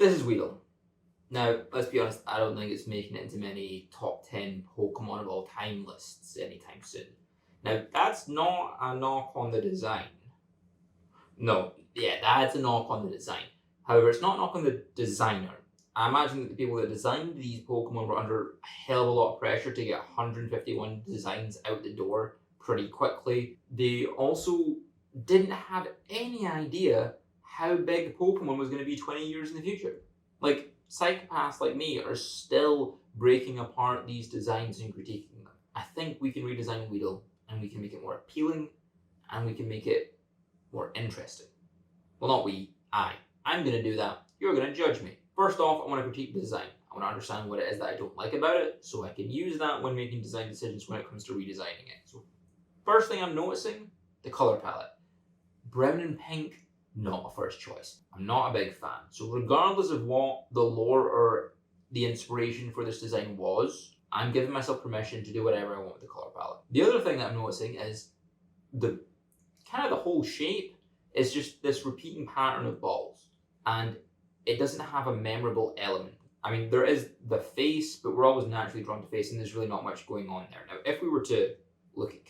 This is Weedle. Now, let's be honest, I don't think it's making it into many top 10 Pokemon of all time lists anytime soon. Now, that's not a knock on the design. No, yeah, that's a knock on the design. However, it's not a knock on the designer. I imagine that the people that designed these Pokemon were under a hell of a lot of pressure to get 151 designs out the door pretty quickly. They also didn't have any idea how big Pokemon was going to be 20 years in the future. Like, psychopaths like me are still breaking apart these designs and critiquing them. I think we can redesign Weedle, and we can make it more appealing, and we can make it more interesting. Well, not we, I. I'm going to do that. You're going to judge me. First off, I want to critique the design. I want to understand what it is that I don't like about it, so I can use that when making design decisions when it comes to redesigning it. So, first thing I'm noticing, the color palette. Brown and pink, not a first choice. I'm not a big fan. So regardless of what the lore or the inspiration for this design was, I'm giving myself permission to do whatever I want with the color palette. The other thing that I'm noticing is the whole shape is just this repeating pattern of balls. And it doesn't have a memorable element. I mean, there is the face, but we're always naturally drawn to face, and there's really not much going on there. Now, if we were to look at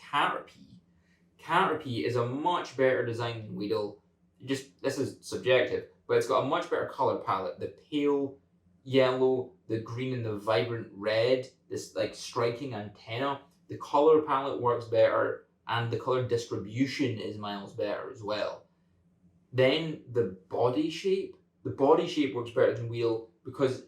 Caterpie is a much better design than Weedle. This is subjective, but it's got a much better color palette. The pale yellow, the green, and the vibrant red, this like striking antenna. The color palette works better, and the color distribution is miles better as well. Then the body shape works better than Weedle because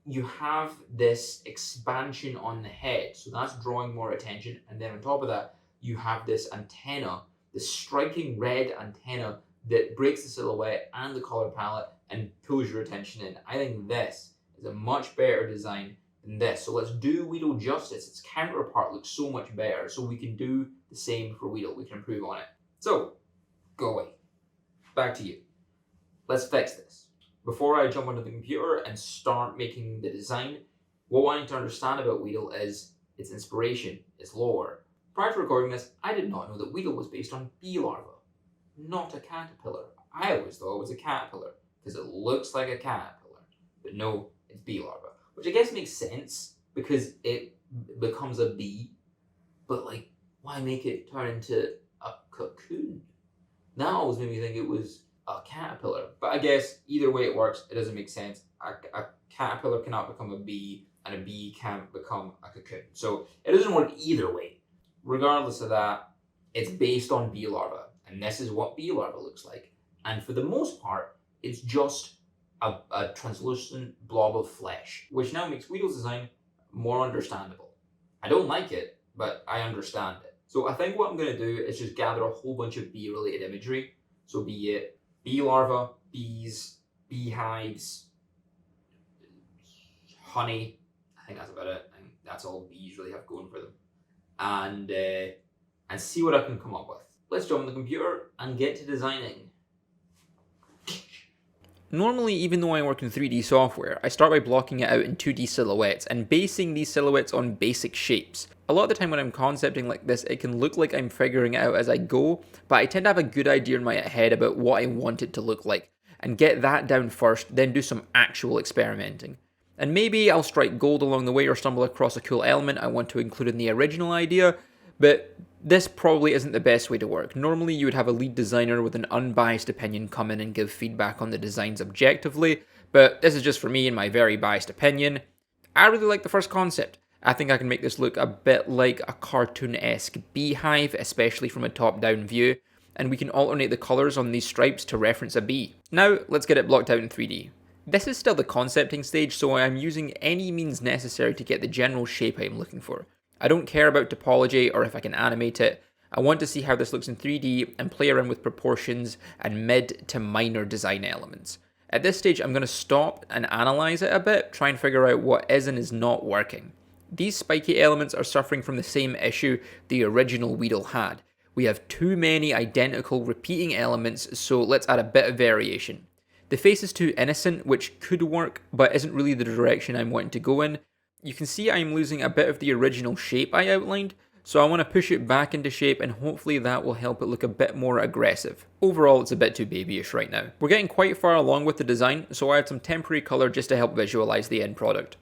you have this expansion on the head, so that's drawing more attention. And then on top of that, you have this antenna, this striking red antenna that breaks the silhouette and the color palette and pulls your attention in. I think this is a much better design than this. So let's do Weedle justice. Its counterpart looks so much better, so we can do the same for Weedle. We can improve on it. So, go away. Back to you. Let's fix this. Before I jump onto the computer and start making the design, what I need to understand about Weedle is its inspiration, its lore. Prior to recording this, I did not know that Weedle was based on bee larvae, not a caterpillar. I always thought it was a caterpillar because it looks like a caterpillar, but no, it's bee larvae. Which I guess makes sense because it becomes a bee, but like, why make it turn into a cocoon? That always made me think it was a caterpillar, but I guess either way it works, it doesn't make sense. A caterpillar cannot become a bee, and a bee can't become a cocoon. So it doesn't work either way. Regardless of that, it's based on bee larvae, and this is what bee larvae looks like. And for the most part, it's just a translucent blob of flesh, which now makes Weedle's design more understandable. I don't like it, but I understand it. So I think what I'm going to do is just gather a whole bunch of bee-related imagery. So be it bee larvae, bees, beehives, honey. I think that's about it. I think that's all bees really have going for them. And see what I can come up with. Let's jump on the computer and get to designing. Normally, even though I work in 3D software, I start by blocking it out in 2D silhouettes and basing these silhouettes on basic shapes. A lot of the time when I'm concepting like this, it can look like I'm figuring it out as I go, but I tend to have a good idea in my head about what I want it to look like, and get that down first, then do some actual experimenting. And maybe I'll strike gold along the way or stumble across a cool element I want to include in the original idea, but this probably isn't the best way to work. Normally you would have a lead designer with an unbiased opinion come in and give feedback on the designs objectively, but this is just for me and my very biased opinion. I really like the first concept. I think I can make this look a bit like a cartoon-esque beehive, especially from a top-down view, and we can alternate the colours on these stripes to reference a bee. Now, let's get it blocked out in 3D. This is still the concepting stage, so I'm using any means necessary to get the general shape I'm looking for. I don't care about topology or if I can animate it. I want to see how this looks in 3D and play around with proportions and mid to minor design elements. At this stage, I'm going to stop and analyze it a bit, try and figure out what is and is not working. These spiky elements are suffering from the same issue the original Weedle had. We have too many identical repeating elements, so let's add a bit of variation. The face is too innocent, which could work, but isn't really the direction I'm wanting to go in. You can see I'm losing a bit of the original shape I outlined, So I want to push it back into shape, and hopefully that will help it look a bit more aggressive. Overall, it's a bit too babyish right now. We're getting quite far along with the design, so I add some temporary color just to help visualize the end product.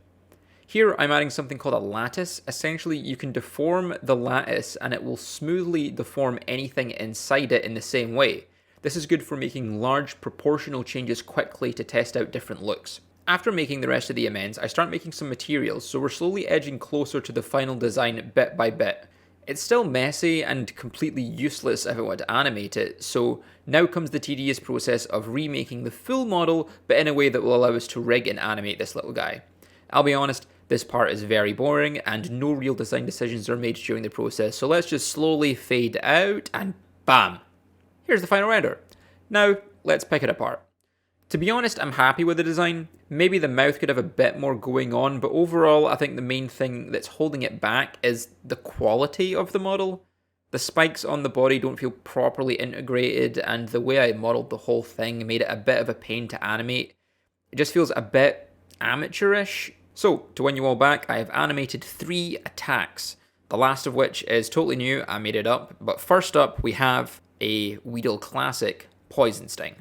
Here I'm adding something called a lattice. Essentially, you can deform the lattice and it will smoothly deform anything inside it in the same way. This is good for making large proportional changes quickly to test out different looks. After making the rest of the amends, I start making some materials, so we're slowly edging closer to the final design bit by bit. It's still messy and completely useless if I want to animate it, so now comes the tedious process of remaking the full model, but in a way that will allow us to rig and animate this little guy. I'll be honest, this part is very boring and no real design decisions are made during the process, so let's just slowly fade out and bam! Here's the final render. Now, let's pick it apart. To be honest, I'm happy with the design. Maybe the mouth could have a bit more going on, but overall I think the main thing that's holding it back is the quality of the model. The spikes on the body don't feel properly integrated, and the way I modeled the whole thing made it a bit of a pain to animate. It just feels a bit amateurish. So, to win you all back, I have animated 3 attacks, the last of which is totally new, I made it up, but first up we have a Weedle classic, Poison Sting.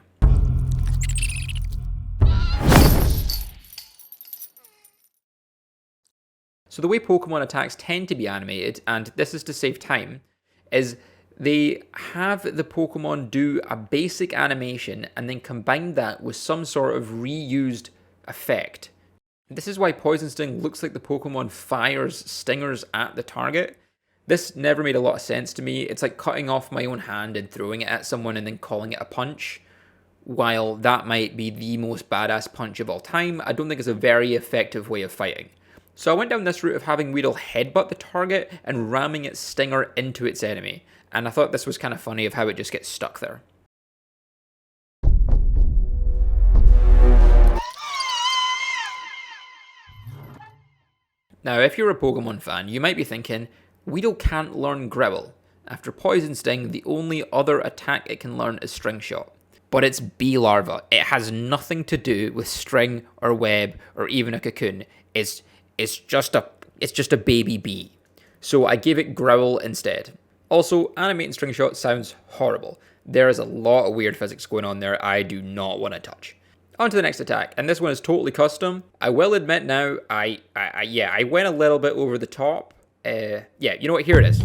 So the way Pokemon attacks tend to be animated, and this is to save time, is they have the Pokemon do a basic animation and then combine that with some sort of reused effect. This is why Poison Sting looks like the Pokemon fires stingers at the target. This never made a lot of sense to me. It's like cutting off my own hand and throwing it at someone and then calling it a punch. While that might be the most badass punch of all time, I don't think it's a very effective way of fighting. So I went down this route of having Weedle headbutt the target and ramming its stinger into its enemy. And I thought this was kind of funny of how it just gets stuck there. Now, if you're a Pokemon fan, you might be thinking, Weedle can't learn Growl. After Poison Sting, the only other attack it can learn is String Shot. But it's Bee Larva. It has nothing to do with string or web or even a cocoon. It's just a baby bee. So I gave it Growl instead. Also, animating String Shot sounds horrible. There is a lot of weird physics going on there I do not want to touch. On to the next attack, and this one is totally custom. I will admit now, I went a little bit over the top. Yeah, you know what, here it is.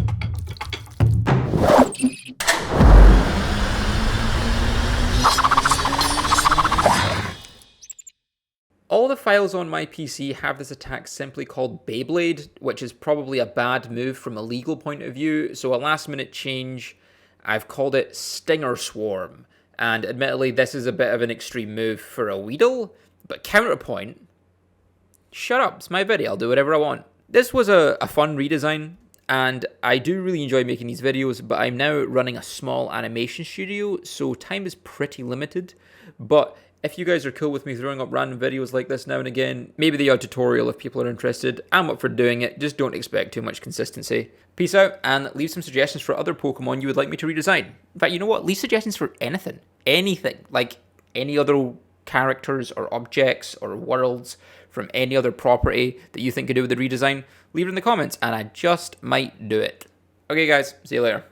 All the files on my PC have this attack simply called Beyblade, which is probably a bad move from a legal point of view, so a last minute change, I've called it Stinger Swarm. And admittedly, this is a bit of an extreme move for a Weedle, but counterpoint, shut up, it's my video, I'll do whatever I want. This was a fun redesign, and I do really enjoy making these videos, but I'm now running a small animation studio, so time is pretty limited. But if you guys are cool with me throwing up random videos like this now and again, maybe the odd tutorial if people are interested, I'm up for doing it, just don't expect too much consistency. Peace out, and leave some suggestions for other Pokemon you would like me to redesign. In fact, you know what, leave suggestions for anything. Anything, like any other characters or objects or worlds from any other property that you think could do with the redesign, leave it in the comments and I just might do it. Okay guys, see you later.